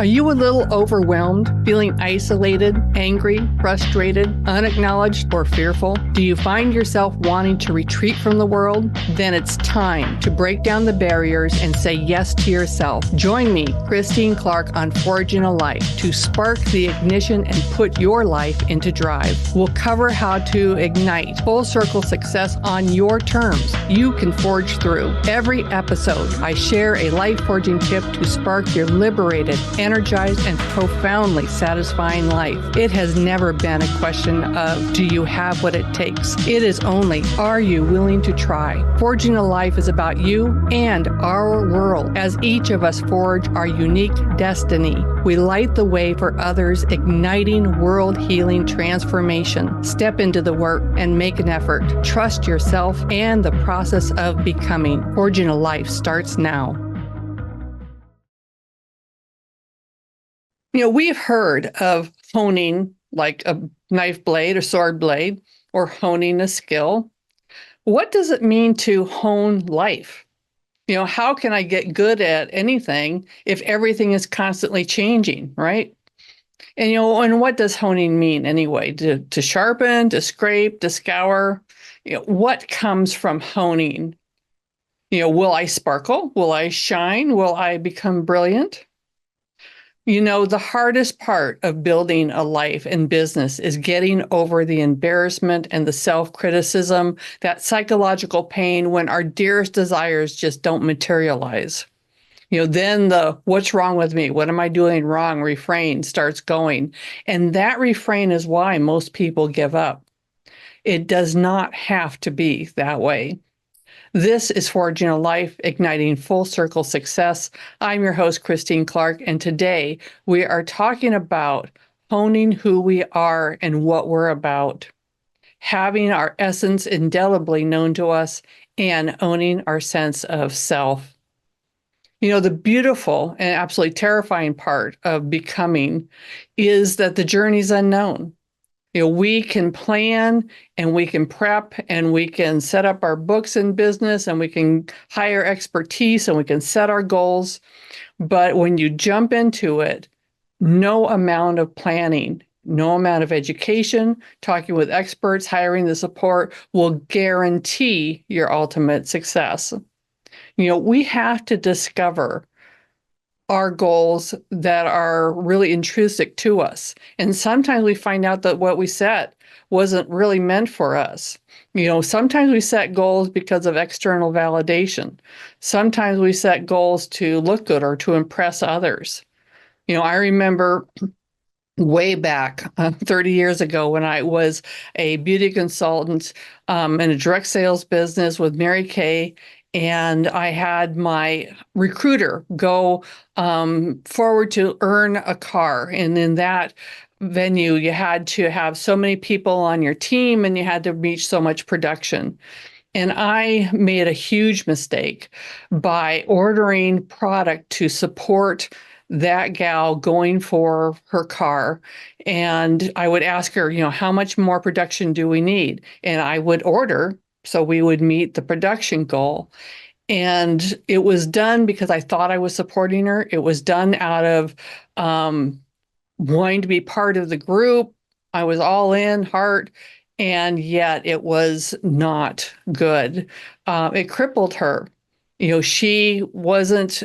you a little overwhelmed, feeling isolated, angry, frustrated, unacknowledged, or fearful? Do you find yourself wanting to retreat from the world? Then it's time to break down the barriers and say yes to yourself. Join me, Christine Clark, on Forging a Life to spark the ignition and put your life into drive. We'll cover how to ignite full circle success on your terms. You can forge through. Every episode, I share a life forging tip to spark your liberated, energized, and profoundly satisfying life. It has never been a question of, do you have what it takes? It is only, are you willing to try? Forging a Life is about you and our world, as each of us forge our unique destiny. We light the way for others, igniting world-healing transformation. Step into the work and make an effort. Trust yourself and the process of becoming. Forging a Life starts now. We've heard of honing like a knife blade or sword blade, or honing a skill. What does it mean to hone life? How can I get good at anything if everything is constantly changing, right? And what does honing mean anyway? To sharpen, to scrape, to scour? What comes from honing? Will I sparkle? Will I shine? Will I become brilliant? The hardest part of building a life and business is getting over the embarrassment and the self-criticism, that psychological pain when our dearest desires just don't materialize. Then the what's wrong with me? What am I doing wrong? Refrain starts going. And that refrain is why most people give up. It does not have to be that way. This is Forging a Life, Igniting Full Circle Success. I'm your host, Christine Clark, and today we are talking about honing who we are and what we're about, having our essence indelibly known to us, and owning our sense of self. The beautiful and absolutely terrifying part of becoming is that the journey's unknown. We can plan and we can prep and we can set up our books in business and we can hire expertise and we can set our goals. But when you jump into it, no amount of planning, no amount of education, talking with experts, hiring the support will guarantee your ultimate success. We have to discover our goals that are really intrinsic to us. And sometimes we find out that what we set wasn't really meant for us. Sometimes we set goals because of external validation. Sometimes we set goals to look good or to impress others. I remember way back 30 years ago when I was a beauty consultant in a direct sales business with Mary Kay. And I had my recruiter go forward to earn a car. And in that venue, you had to have so many people on your team and you had to reach so much production. And I made a huge mistake by ordering product to support that gal going for her car. And I would ask her, how much more production do we need? And I would order so we would meet the production goal. And it was done because I thought I was supporting her. It was done out of wanting to be part of the group. I was all in, heart, and yet it was not good. It crippled her. She wasn't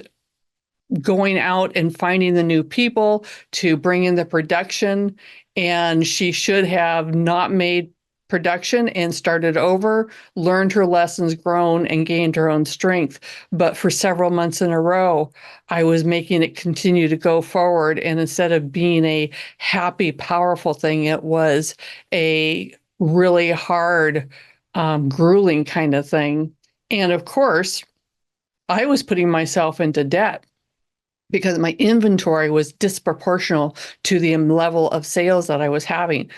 going out and finding the new people to bring in the production, and she should have not made production and started over, learned her lessons, grown, and gained her own strength. But for several months in a row, I was making it continue to go forward. And instead of being a happy, powerful thing, it was a really hard, grueling kind of thing. And of course, I was putting myself into debt because my inventory was disproportional to the level of sales that I was having.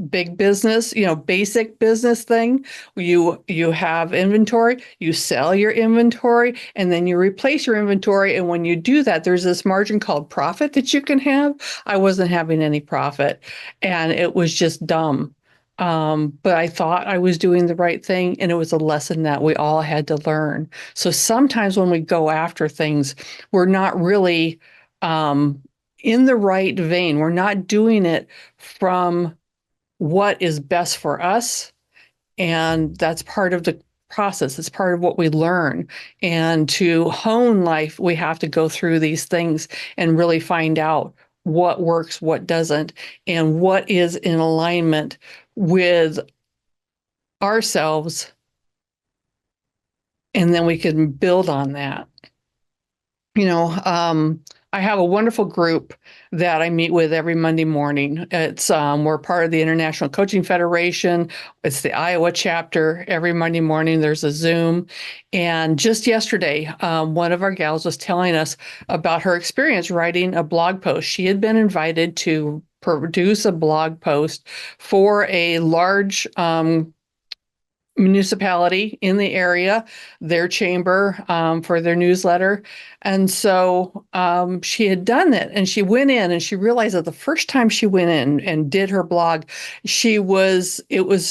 Big business, basic business thing. You have inventory, you sell your inventory, and then you replace your inventory. And when you do that, there's this margin called profit that you can have. I wasn't having any profit, and it was just dumb. But I thought I was doing the right thing, and it was a lesson that we all had to learn. So sometimes when we go after things, we're not really in the right vein. We're not doing it from what is best for us. And that's part of the process. It's part of what we learn. And to hone life, we have to go through these things and really find out what works, what doesn't, and what is in alignment with ourselves. And then we can build on that. You know, I have a wonderful group that I meet with every Monday morning. We're part of the International Coaching Federation. It's the Iowa chapter. Every Monday morning there's a Zoom. And just yesterday, one of our gals was telling us about her experience writing a blog post. She had been invited to produce a blog post for a large municipality in the area, their chamber, for their newsletter. And so she had done it, and she went in and she realized that the first time she went in and did her blog, it was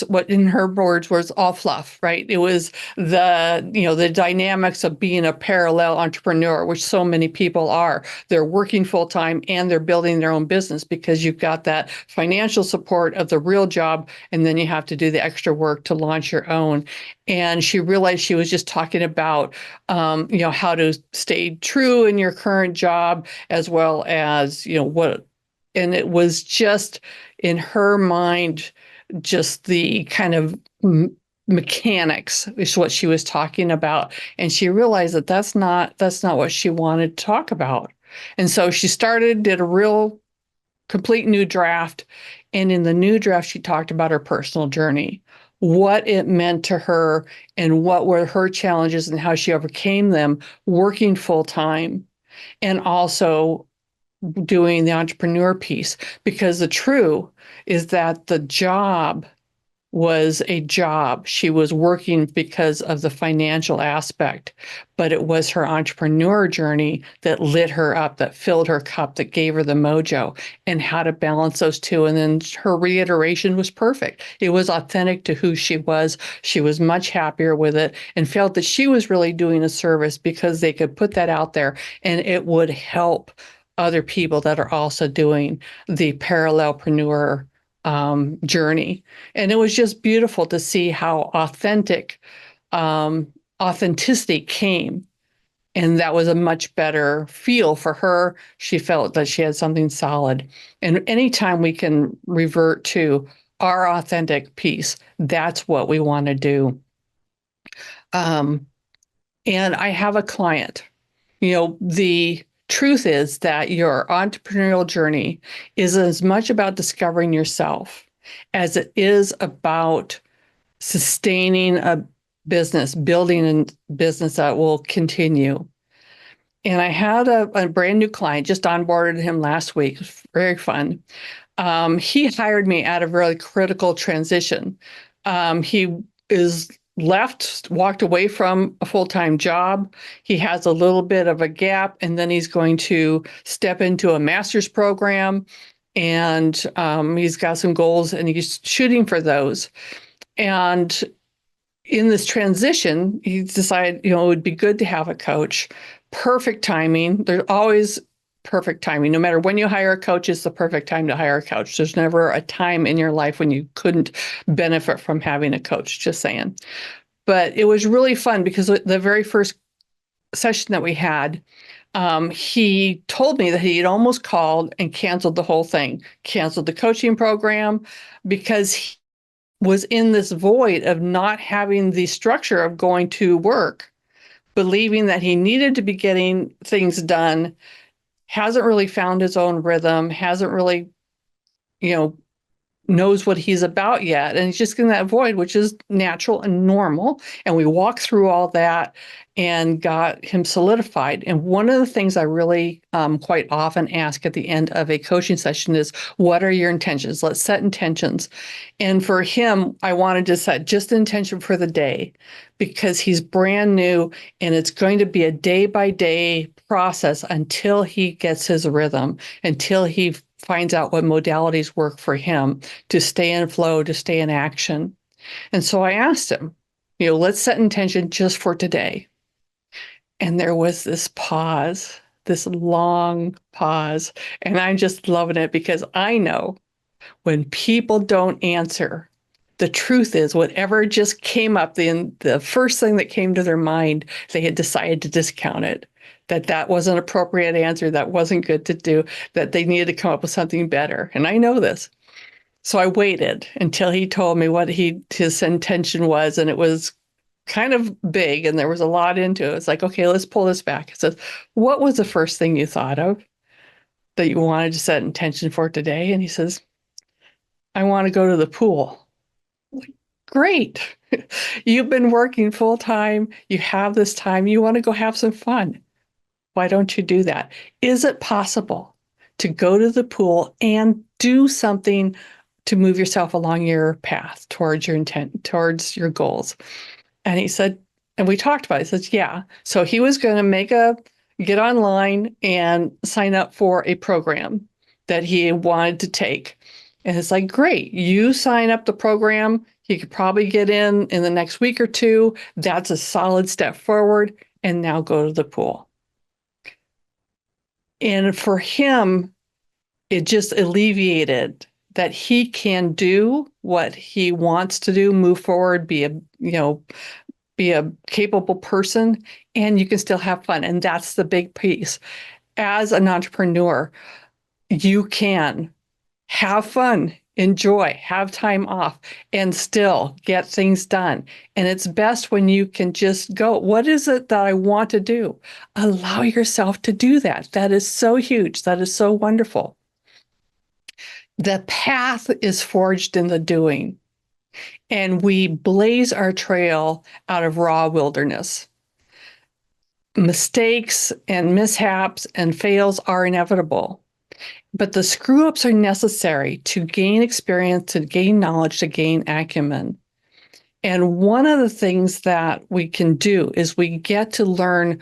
what in her words was all fluff, right? It was the dynamics of being a parallel entrepreneur, which so many people are. They're working full time and they're building their own business because you've got that financial support of the real job, and then you have to do the extra work to launch your own. And she realized she was just talking about, how to stay true in your current job, as well as, and it was just in her mind, just the kind of mechanics is what she was talking about. And she realized that that's not what she wanted to talk about. And so she did a real complete new draft. And in the new draft, she talked about her personal journey, what it meant to her, and what were her challenges and how she overcame them working full time, and also doing the entrepreneur piece. Because the truth is that the job was a job. She was working because of the financial aspect, but it was her entrepreneur journey that lit her up, that filled her cup, that gave her the mojo, and how to balance those two. And then her reiteration was perfect. It was authentic to who she was. She was much happier with it and felt that she was really doing a service because they could put that out there and it would help other people that are also doing the parallelpreneur journey. And it was just beautiful to see how authenticity came. And that was a much better feel for her. She felt that she had something solid. And anytime we can revert to our authentic piece, that's what we want to do. And I have a client. The truth is that your entrepreneurial journey is as much about discovering yourself as it is about sustaining a business, building a business that will continue. And I had a brand new client, just onboarded him last week. It was very fun. He hired me at a really critical transition. He is walked away from a full-time job. He has a little bit of a gap, and then he's going to step into a master's program. And he's got some goals, and he's shooting for those. And in this transition, he decided, it would be good to have a coach. Perfect timing. There's always perfect timing. No matter when you hire a coach, it's the perfect time to hire a coach. There's never a time in your life when you couldn't benefit from having a coach, just saying. But it was really fun because the very first session that we had, he told me that he had almost called and canceled the whole thing, canceled the coaching program, because he was in this void of not having the structure of going to work, believing that he needed to be getting things done, hasn't really found his own rhythm, hasn't really, knows what he's about yet. And he's just in that void, which is natural and normal. And we walked through all that and got him solidified. And one of the things I really quite often ask at the end of a coaching session is, what are your intentions? Let's set intentions. And for him, I wanted to set just an intention for the day, because he's brand new and it's going to be a day by day process until he gets his rhythm, until he finds out what modalities work for him to stay in flow, to stay in action. And so I asked him, let's set intention just for today. And there was this pause. this long pause. And I'm just loving it because I know when people don't answer, the truth is whatever just came up, the first thing that came to their mind, they had decided to discount it. That was an appropriate answer, that wasn't good to do, that they needed to come up with something better. And I know this. So I waited until he told me what his intention was, and it was kind of big and there was a lot into it. It's like, okay, let's pull this back. It says, what was the first thing you thought of that you wanted to set intention for today? And he says, I want to go to the pool. Like, great. You've been working full time. You have this time. You want to go have some fun. Why don't you do that? Is it possible to go to the pool and do something to move yourself along your path towards your intent, towards your goals? And he said, and we talked about it. He says, yeah. So he was going to get online and sign up for a program that he wanted to take. And it's like, great, you sign up the program. You could probably get in the next week or two. That's a solid step forward. And now go to the pool. And for him, it just alleviated that he can do what he wants to do, move forward, be a capable person, and you can still have fun. And that's the big piece. As an entrepreneur, you can have fun, enjoy, have time off, and still get things done. And it's best when you can just go, what is it that I want to do? Allow yourself to do that. That is so huge. That is so wonderful. The path is forged in the doing, and we blaze our trail out of raw wilderness. Mistakes and mishaps and fails are inevitable, but the screw ups are necessary to gain experience, to gain knowledge, to gain acumen. And one of the things that we can do is we get to learn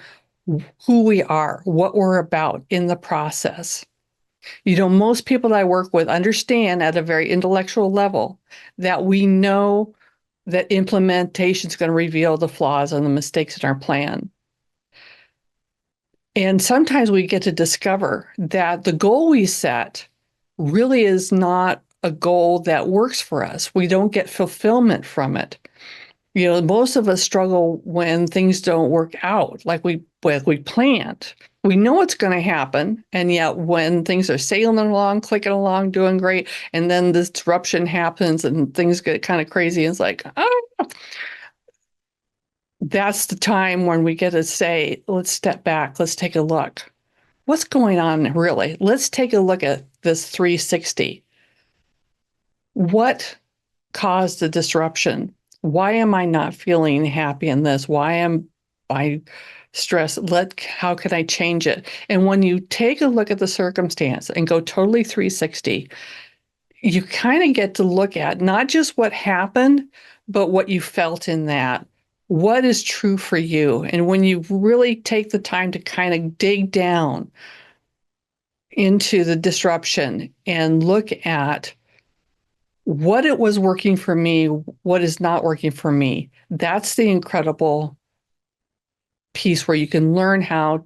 who we are, what we're about in the process. Most people that I work with understand at a very intellectual level that we know that implementation is going to reveal the flaws and the mistakes in our plan. And sometimes we get to discover that the goal we set really is not a goal that works for us. We don't get fulfillment from it. Most of us struggle when things don't work out like we planned. We know it's going to happen, and yet when things are sailing along, clicking along, doing great, and then this disruption happens and things get kind of crazy, and it's like, oh, that's the time when we get to say, let's step back, let's take a look. What's going on really? Let's take a look at this 360. What caused the disruption? Why am I not feeling happy in this? Why am I stressed? How can I change it? And when you take a look at the circumstance and go totally 360, you kind of get to look at not just what happened, but what you felt in that. What is true for you? And when you really take the time to kind of dig down into the disruption and look at what it was working for me, what is not working for me, that's the incredible piece where you can learn how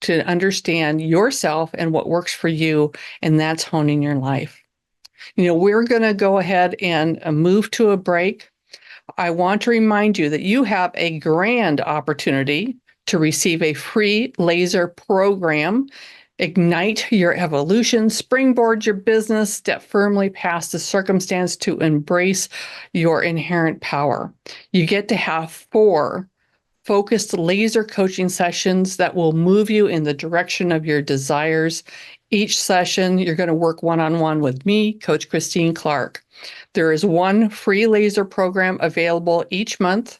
to understand yourself and what works for you, and that's honing your life. We're going to go ahead and move to a break. I want to remind you that you have a grand opportunity to receive a free laser program. Ignite your evolution, springboard your business, step firmly past the circumstance to embrace your inherent power. You get to have 4 focused laser coaching sessions that will move you in the direction of your desires. Each session, you're going to work one-on-one with me, Coach Christine Clark. There is 1 free laser program available each month.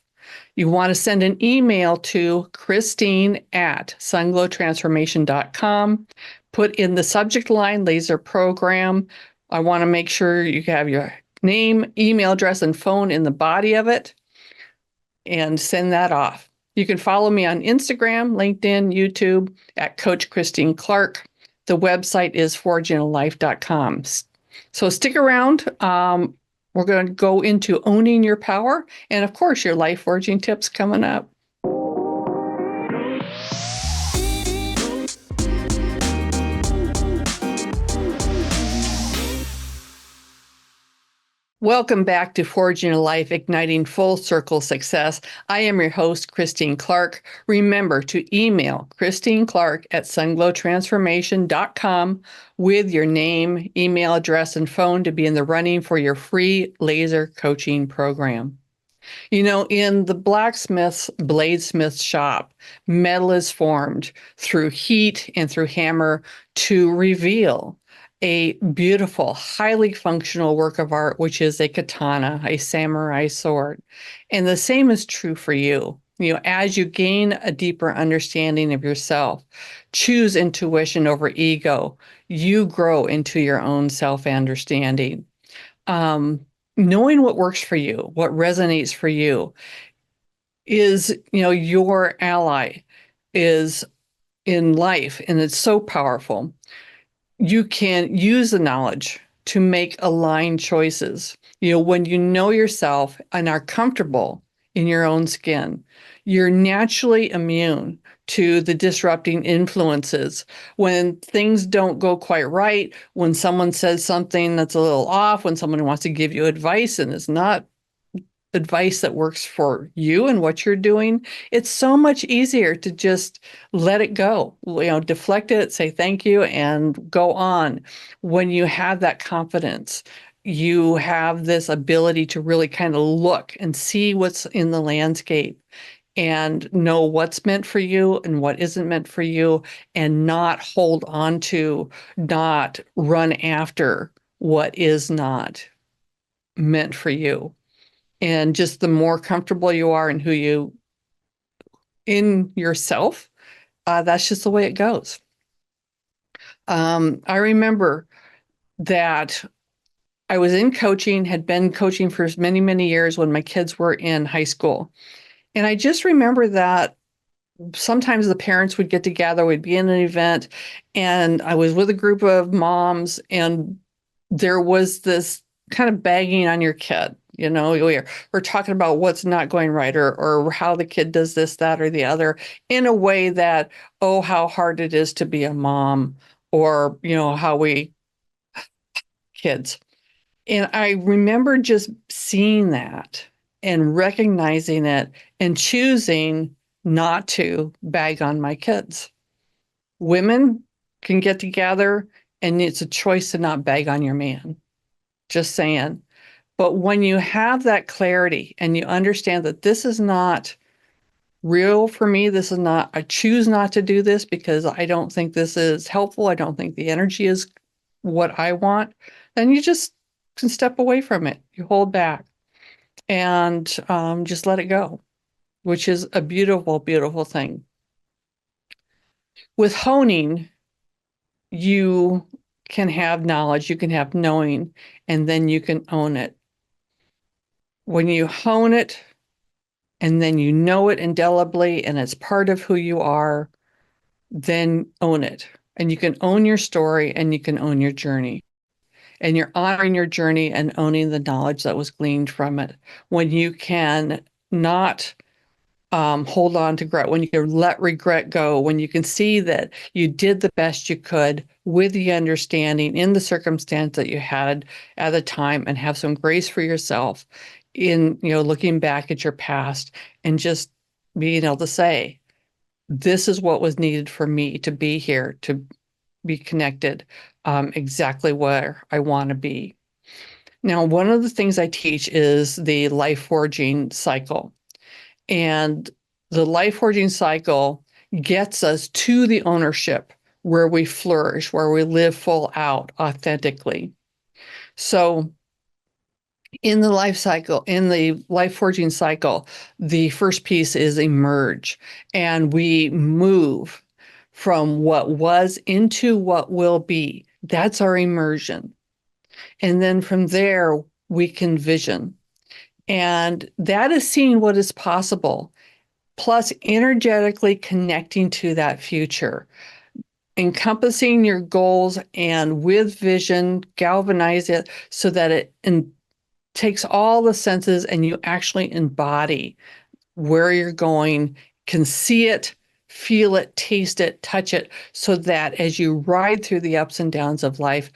You want to send an email to Christine@sunglowtransformation.com. Put in the subject line, laser program. I want to make sure you have your name, email address, and phone in the body of it, and send that off. You can follow me on Instagram, LinkedIn, YouTube at Coach Christine Clark. The website is forginalife.com. So stick around. We're going to go into owning your power. And of course, your life forging tips coming up. Welcome back to Forging a Life, Igniting Full Circle Success. I am your host, Christine Clark. Remember to email Christine Clark at sunglowtransformation.com with your name, email address, and phone to be in the running for your free laser coaching program. You know, in the blacksmith's bladesmith shop, metal is formed through heat and through hammer to reveal a beautiful, highly functional work of art, which is a katana, a samurai sword. And the same is true for you. You know, as you gain a deeper understanding of yourself, choose intuition over ego, you grow into your own self-understanding. Um, Knowing what works for you, what resonates for you is, your ally is in life, and it's so powerful. You can use the knowledge to make aligned choices. You know, when you know yourself and are comfortable in your own skin, you're naturally immune to the disrupting influences. When things don't go quite right, when someone says something that's a little off, when someone wants to give you advice and is not advice that works for you and what you're doing, it's so much easier to just let it go, deflect it, say thank you, and go on. When you have that confidence, you have this ability to really kind of look and see what's in the landscape and know what's meant for you and what isn't meant for you, and not hold on to, not run after what is not meant for you. And just the more comfortable you are in in yourself, that's just the way it goes. I remember that I was in coaching, had been coaching for many, many years when my kids were in high school. And I just remember that sometimes the parents would get together, we'd be in an event, and I was with a group of moms, and there was this kind of bagging on your kid. You know, we're talking about what's not going right, or how the kid does this, that, or the other, in a way that, oh, how hard it is to be a mom, or, how we kids. And I remember just seeing that and recognizing it and choosing not to bag on my kids. Women can get together, and it's a choice to not bag on your man. Just saying. But when you have that clarity and you understand that this is not real for me, this is not, I choose not to do this because I don't think this is helpful, I don't think the energy is what I want, then you just can step away from it. You hold back and just let it go, which is a beautiful, beautiful thing. With honing, you can have knowledge, you can have knowing, and then you can own it. When you hone it, and then you know it indelibly and it's part of who you are, then own it. And you can own your story and you can own your journey. And you're honoring your journey and owning the knowledge that was gleaned from it. When you can not hold on to regret, when you can let regret go, when you can see that you did the best you could with the understanding in the circumstance that you had at the time, and have some grace for yourself in, looking back at your past and just being able to say, this is what was needed for me to be here, to be connected, exactly where I want to be. Now, one of the things I teach is the life forging cycle. And the life forging cycle gets us to the ownership where we flourish, where we live full out authentically. So in the life forging cycle, the first piece is emerge, and we move from what was into what will be. That's our immersion. And then from there, we can vision. And that is seeing what is possible, plus energetically connecting to that future, encompassing your goals, and with vision, galvanize it so that it takes all the senses and you actually embody where you're going, can see it, feel it, taste it, touch it, so that as you ride through the ups and downs of life,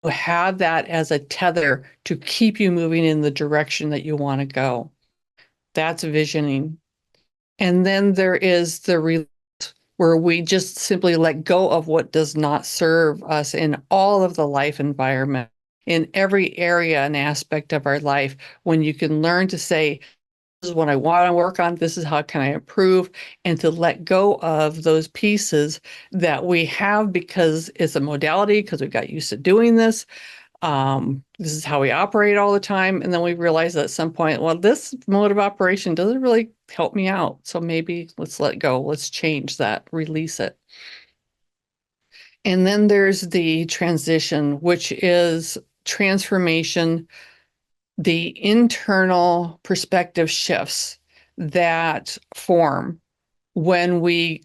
have that as a tether to keep you moving in the direction that you want to go. That's visioning. And then there is the where we just simply let go of what does not serve us in all of the life environment, in every area and aspect of our life, when you can learn to say, this is what I want to work on, this is how can I improve, and to let go of those pieces that we have because it's a modality, because we got used to doing this. This is how we operate all the time. And then we realize at some point, well, this mode of operation doesn't really help me out. So maybe let's let go. Let's change that, release it. And then there's the transition, which is transformation, the internal perspective shifts that form when we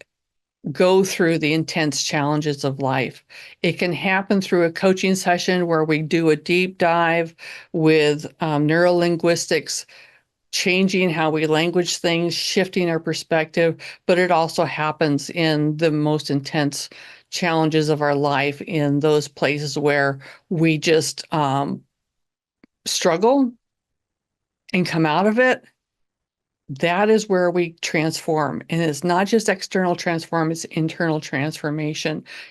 go through the intense challenges of life. It can happen through a coaching session where we do a deep dive with neurolinguistics, changing how we language things, shifting our perspective, but it also happens in the most intense challenges of our life, in those places where we just struggle and come out of it. That is where we transform. And it's not just external transform, it's internal transformation.